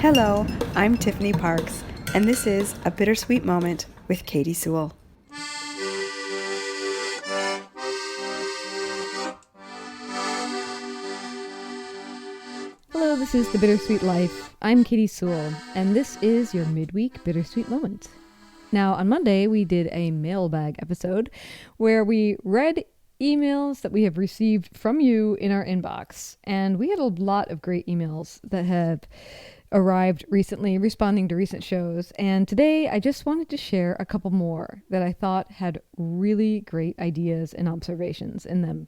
Hello, I'm Tiffany Parks, and this is A Bittersweet Moment with Katie Sewell. Hello, this is The Bittersweet Life. I'm Katie Sewell, and this is your midweek Bittersweet Moment. Now, on Monday, we did a mailbag episode where we read emails that we have received from you in our inbox, and we had a lot of great emails that have arrived recently, responding to recent shows, and today I just wanted to share a couple more that I thought had really great ideas and observations in them.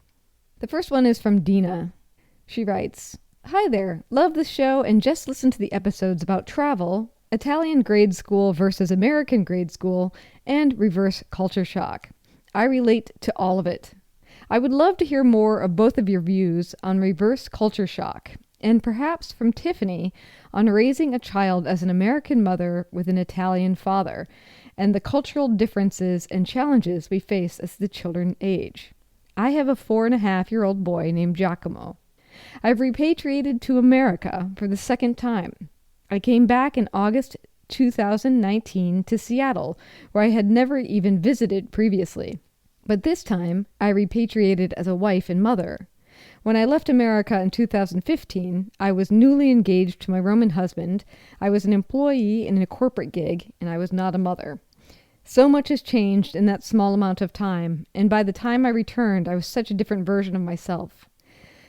The first one is from Dina. She writes, "Hi there, love the show and just listened to the episodes about travel, Italian grade school versus American grade school, and reverse culture shock. I relate to all of it. I would love to hear more of both of your views on reverse culture shock, and perhaps from Tiffany on raising a child as an American mother with an Italian father, and the cultural differences and challenges we face as the children age. I have a 4.5-year-old boy named Giacomo. I've repatriated to America for the second time. I came back in August 2019 to Seattle, where I had never even visited previously. But this time, I repatriated as a wife and mother. When I left America in 2015, I was newly engaged to my Roman husband, I was an employee in a corporate gig, and I was not a mother. So much has changed in that small amount of time, and by the time I returned, I was such a different version of myself.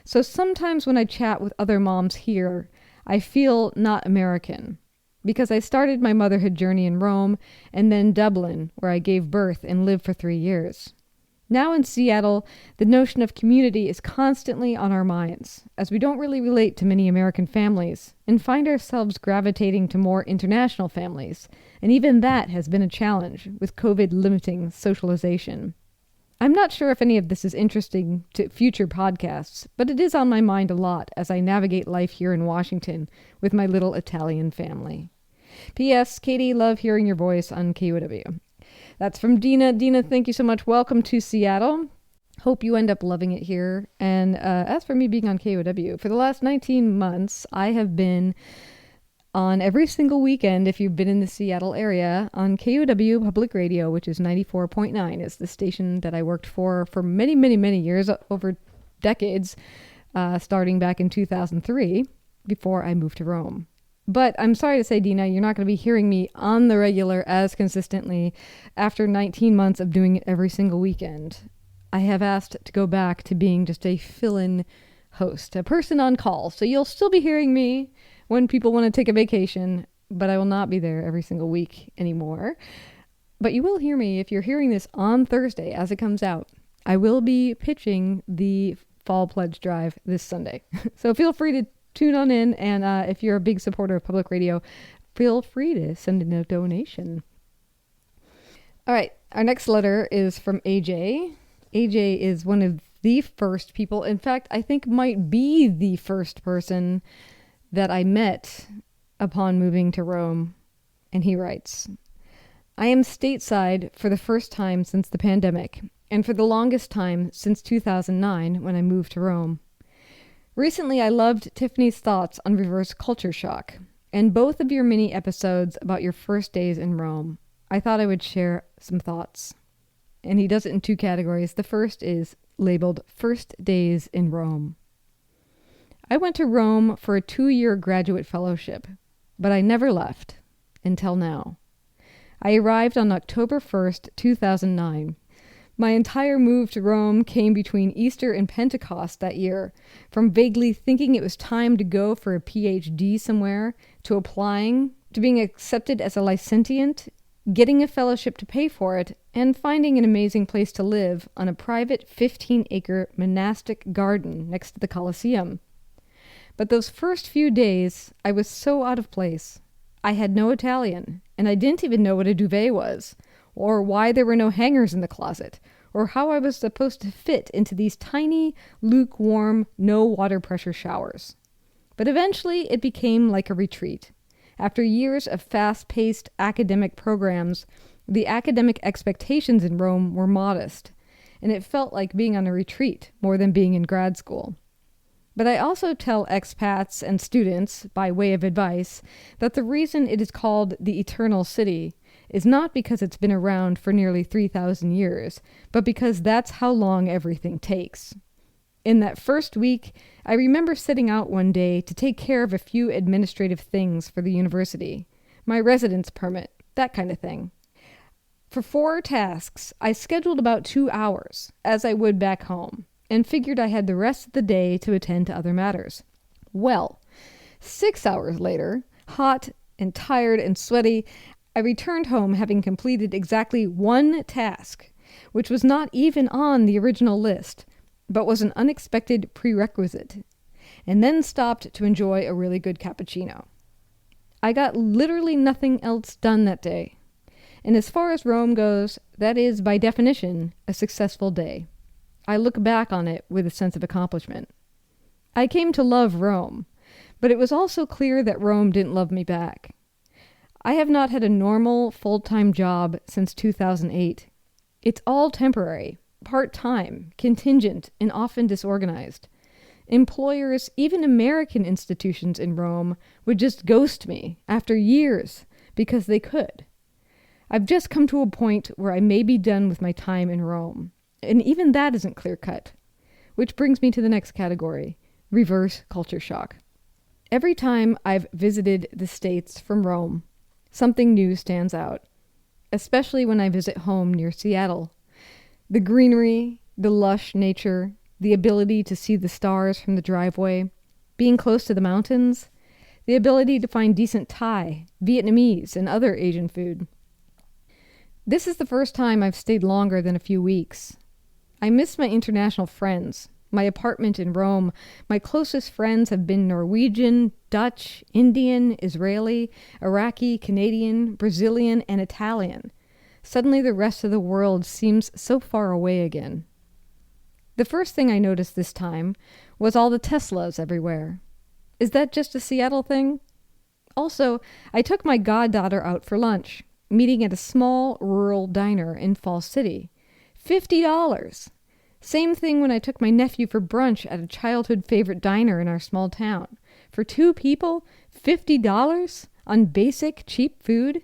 So sometimes when I chat with other moms here, I feel not American, because I started my motherhood journey in Rome and then Dublin, where I gave birth and lived for 3 years. Now in Seattle, the notion of community is constantly on our minds, as we don't really relate to many American families and find ourselves gravitating to more international families, and even that has been a challenge with COVID limiting socialization. I'm not sure if any of this is interesting to future podcasts, but it is on my mind a lot as I navigate life here in Washington with my little Italian family. P.S. Katie, love hearing your voice on KOW." That's from Dina. Dina, thank you so much. Welcome to Seattle. Hope you end up loving it here. And as for me being on KOW, for the last 19 months, I have been on every single weekend, if you've been in the Seattle area, on KOW Public Radio, which is 94.9. It's the station that I worked for many, many, many years, over decades, starting back in 2003, before I moved to Rome. But I'm sorry to say, Dina, you're not going to be hearing me on the regular as consistently after 19 months of doing it every single weekend. I have asked to go back to being just a fill-in host, a person on call. So you'll still be hearing me when people want to take a vacation, but I will not be there every single week anymore. But you will hear me if you're hearing this on Thursday as it comes out. I will be pitching the Fall Pledge Drive this Sunday. So feel free to tune on in, and if you're a big supporter of public radio, feel free to send in a donation. All right, our next letter is from AJ. AJ is one of the first people, in fact, I think might be the first person that I met upon moving to Rome. And he writes, "I am stateside for the first time since the pandemic, and for the longest time since 2009 when I moved to Rome. Recently, I loved Tiffany's thoughts on reverse culture shock, and both of your mini episodes about your first days in Rome. I thought I would share some thoughts." And he does it in 2 categories. The first is labeled First Days in Rome. "I went to Rome for a 2-year graduate fellowship, but I never left, until now. I arrived on October 1st, 2009. My entire move to Rome came between Easter and Pentecost that year, from vaguely thinking it was time to go for a PhD somewhere, to applying, to being accepted as a licentiate, getting a fellowship to pay for it, and finding an amazing place to live on a private 15-acre monastic garden next to the Colosseum. But those first few days, I was so out of place. I had no Italian, and I didn't even know what a duvet was, or why there were no hangers in the closet, or how I was supposed to fit into these tiny, lukewarm, no water pressure showers. But eventually it became like a retreat. After years of fast-paced academic programs, the academic expectations in Rome were modest, and it felt like being on a retreat more than being in grad school. But I also tell expats and students, by way of advice, that the reason it is called the Eternal City is not because it's been around for nearly 3,000 years, but because that's how long everything takes. In that first week, I remember setting out one day to take care of a few administrative things for the university. My residence permit, that kind of thing. For 4 tasks, I scheduled about 2 hours, as I would back home, and figured I had the rest of the day to attend to other matters. Well, 6 hours later, hot and tired and sweaty, I returned home having completed exactly 1 task, which was not even on the original list, but was an unexpected prerequisite, and then stopped to enjoy a really good cappuccino. I got literally nothing else done that day, and as far as Rome goes, that is, by definition, a successful day. I look back on it with a sense of accomplishment. I came to love Rome, but it was also clear that Rome didn't love me back. I have not had a normal, full-time job since 2008. It's all temporary, part-time, contingent, and often disorganized. Employers, even American institutions in Rome, would just ghost me after years because they could. I've just come to a point where I may be done with my time in Rome, and even that isn't clear-cut. Which brings me to the next category, reverse culture shock. Every time I've visited the States from Rome, something new stands out, especially when I visit home near Seattle. The greenery, the lush nature, the ability to see the stars from the driveway, being close to the mountains, the ability to find decent Thai, Vietnamese, and other Asian food. This is the first time I've stayed longer than a few weeks. I miss my international friends, my apartment in Rome. My closest friends have been Norwegian, Dutch, Indian, Israeli, Iraqi, Canadian, Brazilian, and Italian. Suddenly the rest of the world seems so far away again. The first thing I noticed this time was all the Teslas everywhere. Is that just a Seattle thing? Also, I took my goddaughter out for lunch, meeting at a small rural diner in Falls City. $50! Same thing when I took my nephew for brunch at a childhood favorite diner in our small town. For 2 people, $50 on basic, cheap food?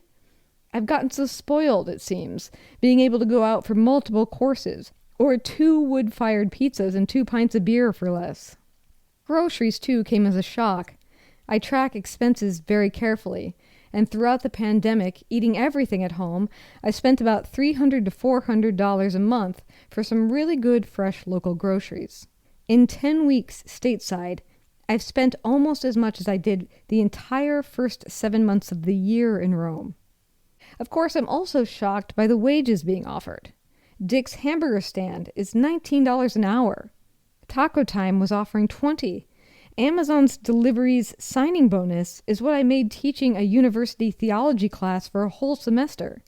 I've gotten so spoiled, it seems, being able to go out for multiple courses, or 2 wood-fired pizzas and 2 pints of beer for less. Groceries, too, came as a shock. I track expenses very carefully, and throughout the pandemic, eating everything at home, I spent about $300 to $400 a month for some really good fresh local groceries. In 10 weeks stateside, I've spent almost as much as I did the entire first 7 months of the year in Rome. Of course, I'm also shocked by the wages being offered. Dick's hamburger stand is $19 an hour. Taco Time was offering $20. Amazon's deliveries signing bonus is what I made teaching a university theology class for a whole semester.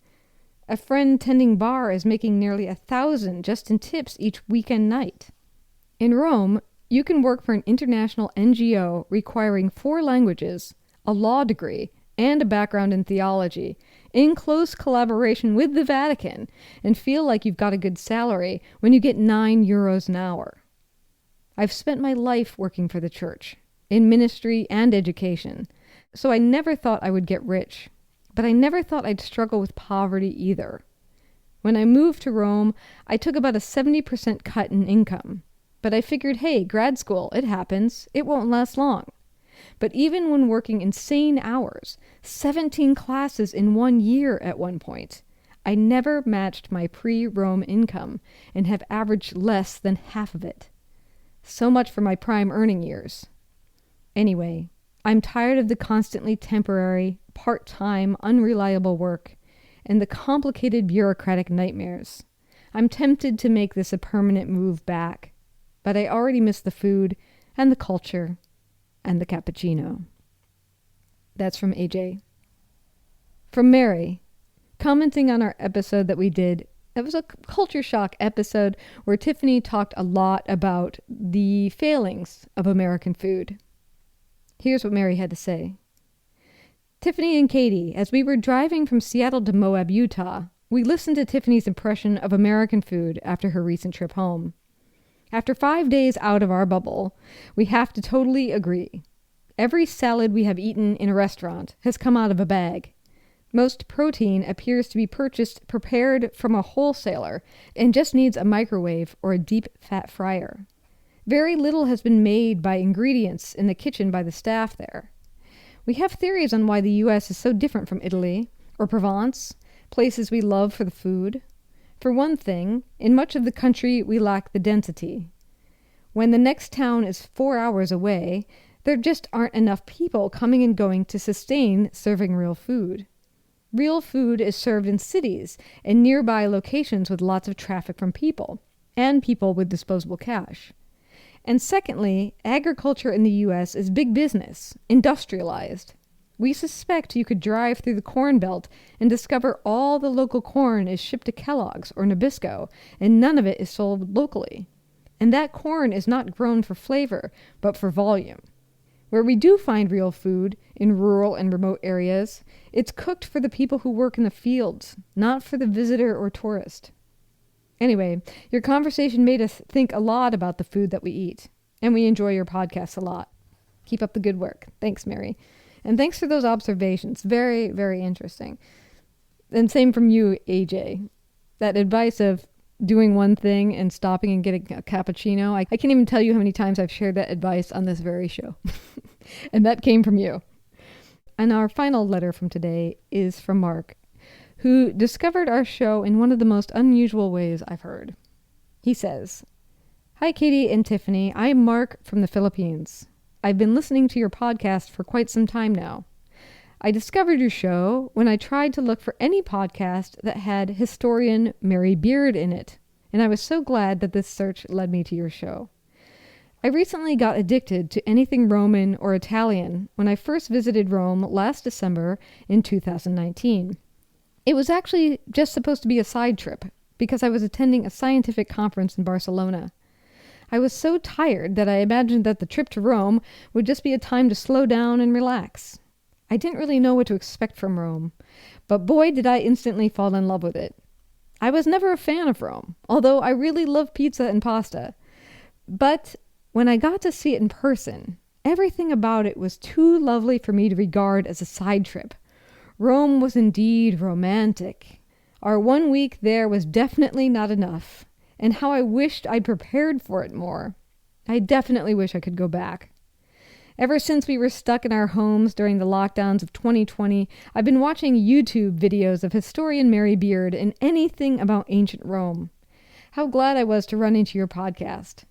A friend tending bar is making nearly $1,000 just in tips each weekend night. In Rome, you can work for an international NGO requiring 4 languages, a law degree, and a background in theology, in close collaboration with the Vatican, and feel like you've got a good salary when you get €9 an hour. I've spent my life working for the church, in ministry and education, so I never thought I would get rich, but I never thought I'd struggle with poverty either. When I moved to Rome, I took about a 70% cut in income, but I figured, hey, grad school, it happens, it won't last long. But even when working insane hours, 17 classes in 1 year at one point, I never matched my pre-Rome income and have averaged less than half of it. So much for my prime earning years. Anyway, I'm tired of the constantly temporary, part-time, unreliable work and the complicated bureaucratic nightmares. I'm tempted to make this a permanent move back, but I already miss the food and the culture and the cappuccino. That's from AJ. From Mary, commenting on our episode that we did. It was a culture shock episode where Tiffany talked a lot about the failings of American food. Here's what Mary had to say. Tiffany and Katie, as we were driving from Seattle to Moab, Utah, we listened to Tiffany's impression of American food after her recent trip home. After 5 days out of our bubble, we have to totally agree. Every salad we have eaten in a restaurant has come out of a bag. Most protein appears to be purchased prepared from a wholesaler and just needs a microwave or a deep fat fryer. Very little has been made by ingredients in the kitchen by the staff there. We have theories on why the U.S. is so different from Italy or Provence, places we love for the food. For one thing, in much of the country we lack the density. When the next town is 4 hours away, there just aren't enough people coming and going to sustain serving real food. Real food is served in cities and nearby locations with lots of traffic from people, and people with disposable cash. And secondly, agriculture in the U.S. is big business, industrialized. We suspect you could drive through the Corn Belt and discover all the local corn is shipped to Kellogg's or Nabisco, and none of it is sold locally. And that corn is not grown for flavor, but for volume. Where we do find real food, in rural and remote areas, it's cooked for the people who work in the fields, not for the visitor or tourist. Anyway, your conversation made us think a lot about the food that we eat, and we enjoy your podcast a lot. Keep up the good work. Thanks, Mary. And thanks for those observations. Very, very interesting. And same from you, AJ. That advice of doing one thing and stopping and getting a cappuccino. I can't even tell you how many times I've shared that advice on this very show. And that came from you. And our final letter from today is from Mark, who discovered our show in one of the most unusual ways I've heard. He says, "Hi, Katie and Tiffany. I'm Mark from the Philippines. I've been listening to your podcast for quite some time now. I discovered your show when I tried to look for any podcast that had historian Mary Beard in it, and I was so glad that this search led me to your show. I recently got addicted to anything Roman or Italian when I first visited Rome last December in 2019. It was actually just supposed to be a side trip because I was attending a scientific conference in Barcelona. I was so tired that I imagined that the trip to Rome would just be a time to slow down and relax. I didn't really know what to expect from Rome, but boy did I instantly fall in love with it. I was never a fan of Rome, although I really love pizza and pasta. But when I got to see it in person, everything about it was too lovely for me to regard as a side trip. Rome was indeed romantic. Our 1 week there was definitely not enough, and how I wished I'd prepared for it more. I definitely wish I could go back. Ever since we were stuck in our homes during the lockdowns of 2020, I've been watching YouTube videos of historian Mary Beard and anything about ancient Rome. How glad I was to run into your podcast.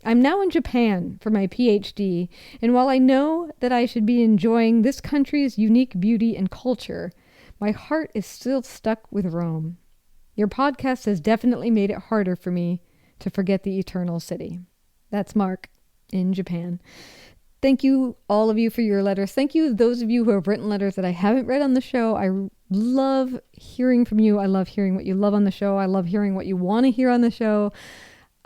I'm now in Japan for my PhD, and while I know that I should be enjoying this country's unique beauty and culture, my heart is still stuck with Rome. Your podcast has definitely made it harder for me to forget the eternal city." That's Mark in Japan. Thank you, all of you, for your letters. Thank you, those of you who have written letters that I haven't read on the show. I love hearing from you. I love hearing what you love on the show. I love hearing what you want to hear on the show.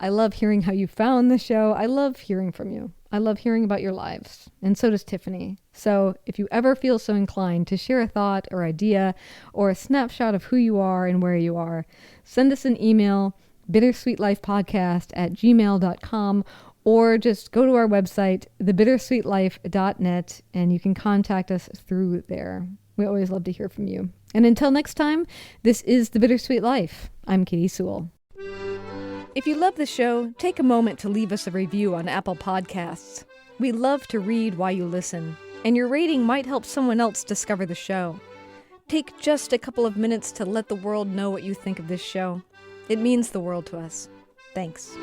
I love hearing how you found the show. I love hearing from you. I love hearing about your lives. And so does Tiffany. So if you ever feel so inclined to share a thought or idea or a snapshot of who you are and where you are, send us an email, bittersweetlifepodcast@gmail.com, or just go to our website, thebittersweetlife.net, and you can contact us through there. We always love to hear from you. And until next time, this is The Bittersweet Life. I'm Katie Sewell. If you love the show, take a moment to leave us a review on Apple Podcasts. We love to read while you listen, and your rating might help someone else discover the show. Take just a couple of minutes to let the world know what you think of this show. It means the world to us. Thanks.